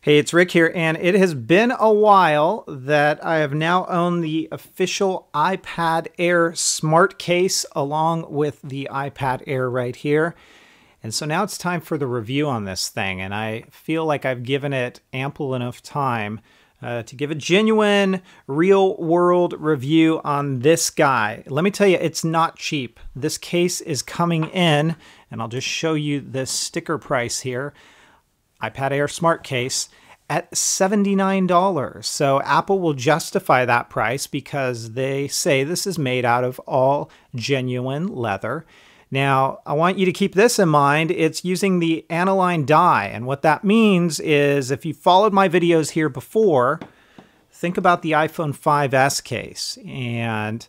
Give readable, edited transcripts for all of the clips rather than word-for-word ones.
Hey, it's Rick here, and it has been a while that I have now owned the official iPad Air smart case along with the iPad Air right here. And so now it's time for the review on this thing, and I feel like I've given it ample enough time to give a genuine, real-world review on this guy. Let me tell you, it's not cheap. This case is coming in, and I'll just show you the sticker price here. iPad Air Smart Case at $79. So Apple will justify that price because they say this is made out of all genuine leather. Now, I want you to keep this in mind. It's using the aniline dye. And what that means is if you followed my videos here before, think about the iPhone 5S case and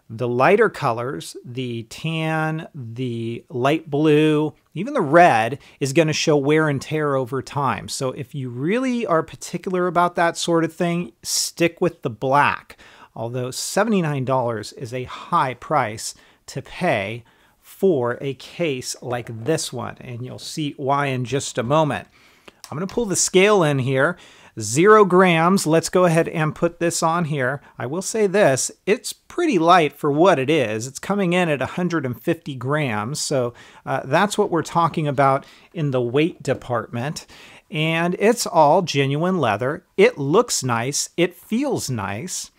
the lighter colors, the tan, the light blue, even the red is going to show wear and tear over time. So if you really are particular about that sort of thing, stick with the black. Although $79 is a high price to pay for a case like this one, and you'll see why in just a moment. I'm going to pull the scale in here. 0 grams. Let's go ahead and put this on here. I will say this, it's pretty light for what it is. It's coming in at 150 grams. So that's what we're talking about in the weight department. And it's all genuine leather. It looks nice. It feels nice.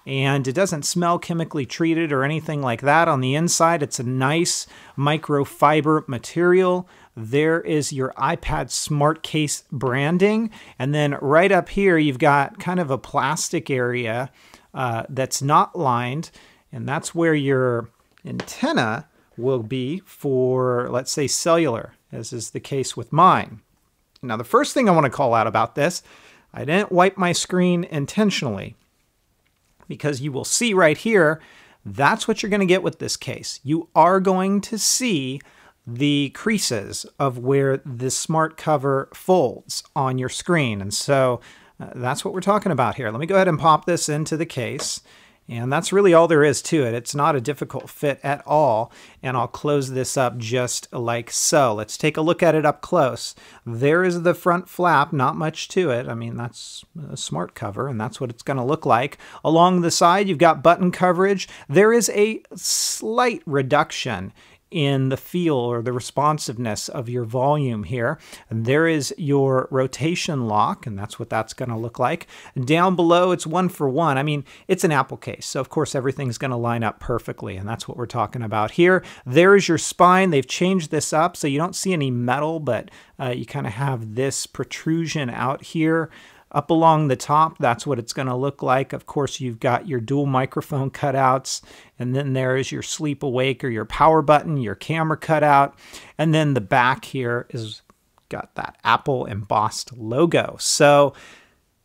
And it doesn't smell chemically treated or anything like that on the inside. It's a nice microfiber material. There is your iPad Smart Case branding. And then right up here, you've got kind of a plastic area that's not lined. And that's where your antenna will be for, let's say, cellular, as is the case with mine. Now, the first thing I want to call out about this, I didn't wipe my screen intentionally, because you will see right here, that's what you're going to get with this case. You are going to see the creases of where this smart cover folds on your screen. And so that's what we're talking about here. Let me go ahead and pop this into the case. And that's really all there is to it. It's not a difficult fit at all. And I'll close this up just like so. Let's take a look at it up close. There is the front flap, not much to it. I mean, that's a smart cover, and that's what it's going to look like. Along the side, you've got button coverage. There is a slight reduction in the feel or the responsiveness of your volume here. And there is your rotation lock, and that's what that's going to look like. Down below, it's 1-for-1. I mean, it's an Apple case, so of course everything's going to line up perfectly, and that's what we're talking about here. There is your spine. They've changed this up, so you don't see any metal, but you kind of have this protrusion out here. Up along the top, that's what it's going to look like. Of course, you've got your dual microphone cutouts, and then there is your sleep awake or your power button, your camera cutout, and then the back here is got that Apple embossed logo. So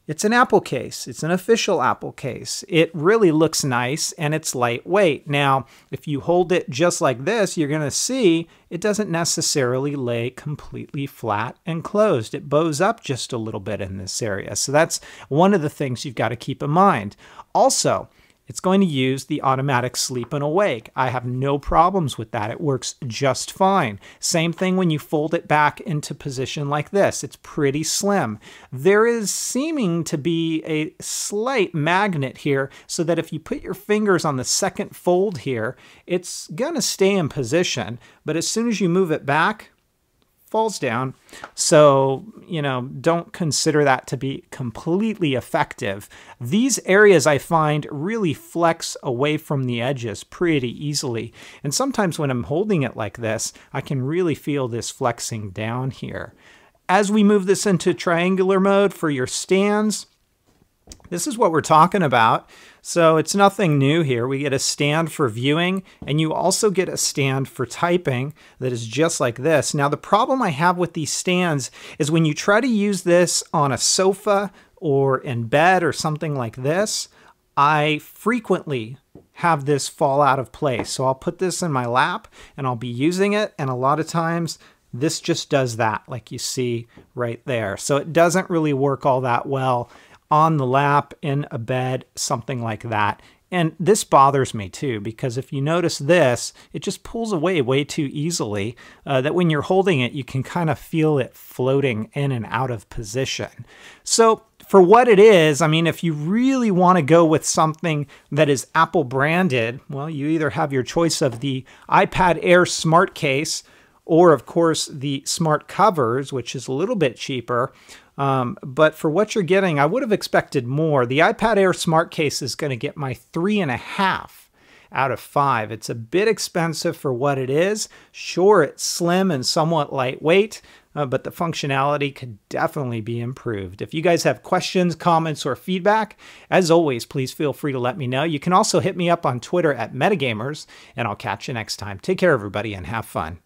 it's an Apple case. It's an official Apple case. It really looks nice, and it's lightweight. Now, if you hold it just like this, you're going to see it doesn't necessarily lay completely flat and closed. It bows up just a little bit in this area. So that's one of the things you've got to keep in mind. Also, it's going to use the automatic sleep and awake. I have no problems with that. It works just fine. Same thing when you fold it back into position like this. It's pretty slim. There is seeming to be a slight magnet here so that if you put your fingers on the second fold here, it's going to stay in position. But as soon as you move it back, falls down. So, you know, don't consider that to be completely effective. These areas I find really flex away from the edges pretty easily. And sometimes when I'm holding it like this, I can really feel this flexing down here. As we move this into triangular mode for your stands, this is what we're talking about. So it's nothing new here. We get a stand for viewing, and you also get a stand for typing that is just like this. Now, the problem I have with these stands is when you try to use this on a sofa or in bed or something like this, I frequently have this fall out of place. So I'll put this in my lap and I'll be using it, and a lot of times this just does that, like you see right there. So it doesn't really work all that well on the lap, in a bed, something like that. And this bothers me too, because if you notice this, it just pulls away way too easily, that when you're holding it, you can kind of feel it floating in and out of position. So for what it is, I mean, if you really want to go with something that is Apple branded, well, you either have your choice of the iPad Air Smart Case, or of course the smart covers, which is a little bit cheaper. But for what you're getting, I would have expected more. The iPad Air Smart Case is going to get my 3.5 out of 5. It's a bit expensive for what it is. Sure, it's slim and somewhat lightweight, but the functionality could definitely be improved. If you guys have questions, comments, or feedback, as always, please feel free to let me know. You can also hit me up on Twitter at Metagamers, and I'll catch you next time. Take care, everybody, and have fun.